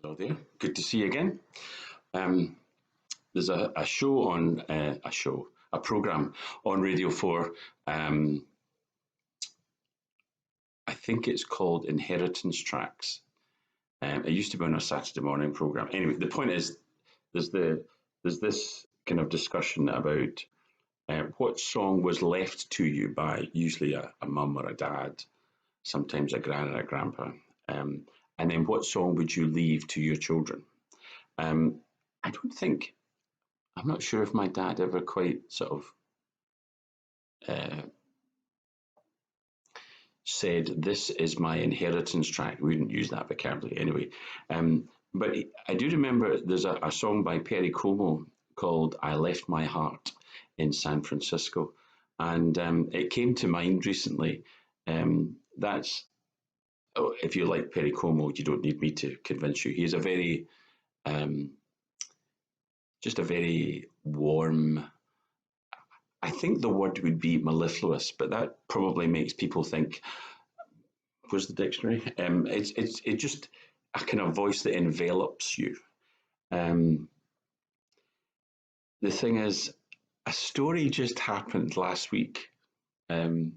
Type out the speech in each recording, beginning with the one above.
Hello there. Good to see you again. Um, there's a show on a program on Radio 4. I think it's called Inheritance Tracks. It used to be on a Saturday morning program. Anyway, the point is, there's the there's this kind of discussion about what song was left to you by usually a mum or a dad, sometimes a gran or a grandpa, and then what song would you leave to your children? Um, I don't think I'm not sure if my dad ever quite sort of uh, said, "This is my inheritance track." We didn't use that vocabulary anyway. But I do remember there's a song by Perry Como called "I Left My Heart in San Francisco," and it came to mind recently. That's if you like Perry Como, you don't need me to convince you. He's a very um, just a very warm. I think the word would be mellifluous, but that probably makes people think, where's the dictionary? It's just a kind of voice that envelops you. Um, the thing is, a story just happened last week um,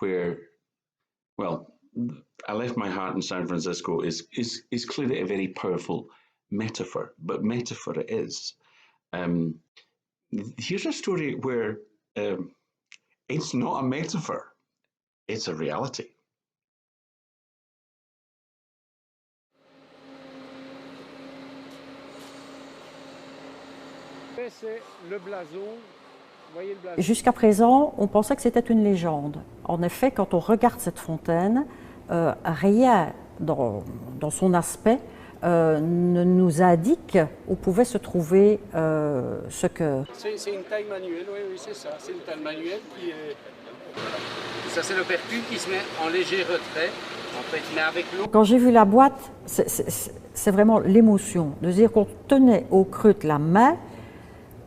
where, well, I left my heart in San Francisco is clearly a very powerful metaphor, but metaphor it is. Um, Here's a story where it's not a metaphor; it's a reality. C'est le blason. Voyez le blason. Jusqu'à présent, on pensait que c'était une légende. En effet, quand on regarde cette fontaine, rien dans son aspect ne nous indique où pouvait se trouver ce cœur. C'est une taille manuelle, oui, c'est ça. C'est une taille manuelle qui est. Ça, c'est le percule qui se met en léger retrait, en fait, mais avec l'eau. Quand j'ai vu la boîte, c'est vraiment l'émotion de dire qu'on tenait au creux de la main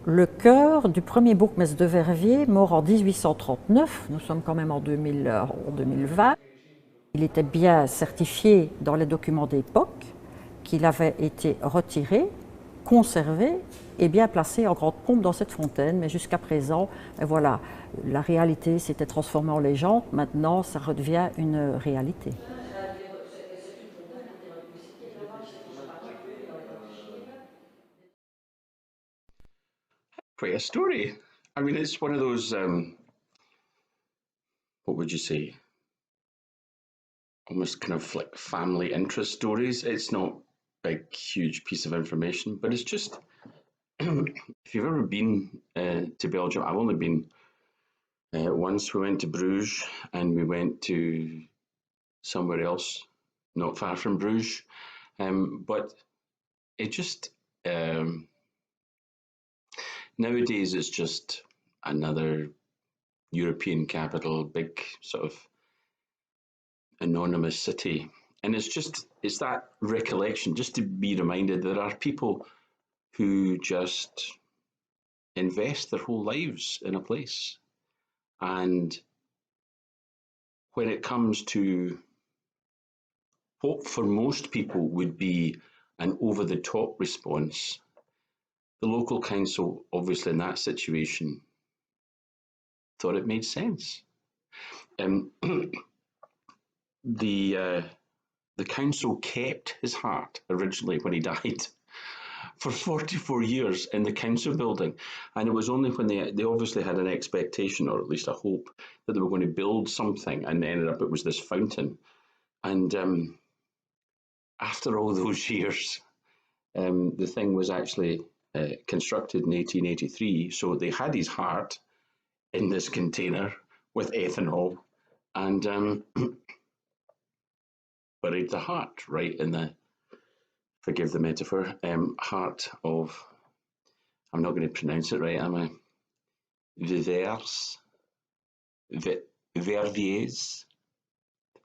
le cœur du premier bourgmestre de Verviers, mort en 1839. Nous sommes quand même en 2020. Il était bien certifié dans les documents d'époque qu'il avait été retiré, conservé et bien placé en grande pompe dans cette fontaine. Mais jusqu'à présent, voilà, la réalité s'était transformée en légende. Maintenant, ça redevient une réalité. Quite a story. I mean, it's one of those, what would you say, almost kind of like family interest stories. It's not a big, huge piece of information, but it's just, if you've ever been to Belgium, I've only been once. We went to Bruges and we went to somewhere else, not far from Bruges. But it just, nowadays it's just another European capital, big sort of anonymous city. And it's that recollection, just to be reminded there are people who just invest their whole lives in a place. And when it comes to what for most people would be an over the top response, the local council, obviously in that situation, thought it made sense. The council kept his heart originally when he died for 44 years in the council building, and it was only when they obviously had an expectation, or at least a hope, that they were going to build something, and ended up it was this fountain. And after all those years, the thing was actually constructed in 1883, so they had his heart in this container with ethanol, and buried the heart right in the, forgive the metaphor, heart of, I'm not going to pronounce it right, am I? Vivers, Verviers.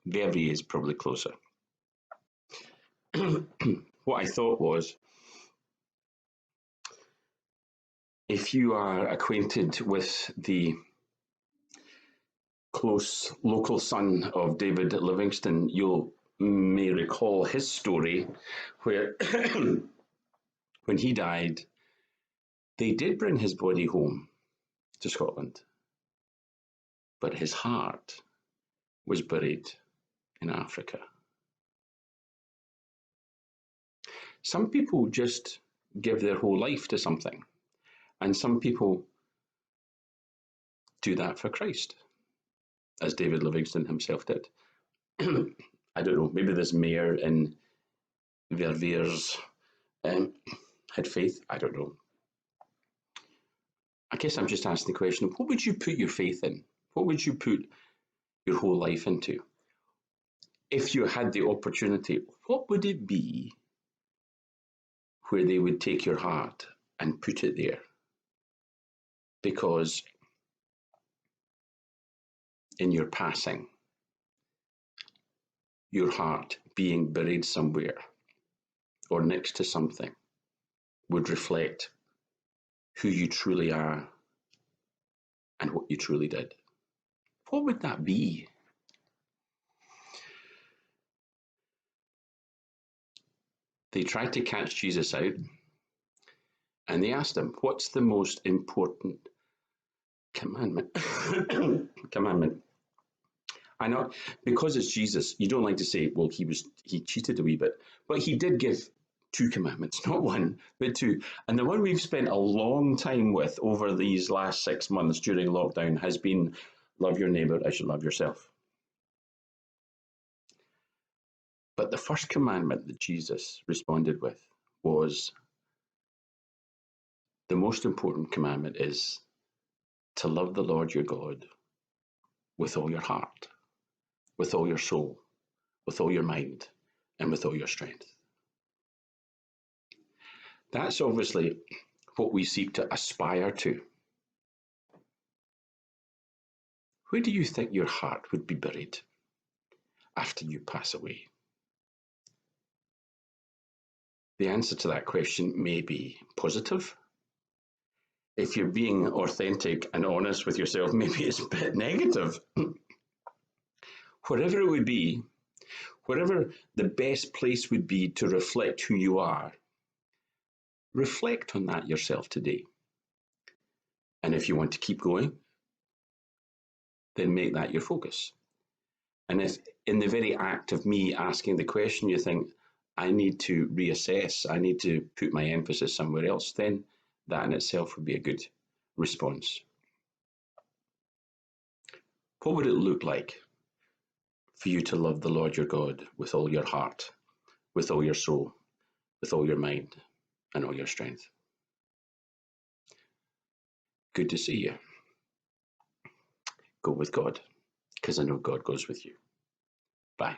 Verviers is probably closer. What I thought was, if you are acquainted with the close local son of David Livingstone, you'll may recall his story where when he died, they did bring his body home to Scotland, but his heart was buried in Africa. Some people just give their whole life to something, and some people do that for Christ, as David Livingstone himself did. I don't know, maybe this mayor in Verviers had faith. I don't know. I guess I'm just asking the question, what would you put your faith in? What would you put your whole life into? If you had the opportunity, what would it be where they would take your heart and put it there? Because in your passing, your heart being buried somewhere or next to something would reflect who you truly are and what you truly did. What would that be? They tried to catch Jesus out and they asked him, what's the most important commandment? Commandment. I know, because it's Jesus, you don't like to say, well, he cheated a wee bit, but he did give 2 commandments, not 1, but 2. And the one we've spent a long time with over these last 6 months during lockdown has been love your neighbour as you love yourself. But the first commandment that Jesus responded with was, the most important commandment is to love the Lord your God with all your heart, with all your soul, with all your mind, and with all your strength. That's obviously what we seek to aspire to. Where do you think your heart would be buried after you pass away? The answer to that question may be positive. If you're being authentic and honest with yourself, maybe it's a bit negative. Whatever it would be, whatever the best place would be to reflect who you are, reflect on that yourself today. And if you want to keep going, then make that your focus. And if in the very act of me asking the question, you think, I need to reassess, I need to put my emphasis somewhere else, then that in itself would be a good response. What would it look like for you to love the Lord your God with all your heart, with all your soul, with all your mind, and all your strength? Good to see you. Go with God, because I know God goes with you. Bye.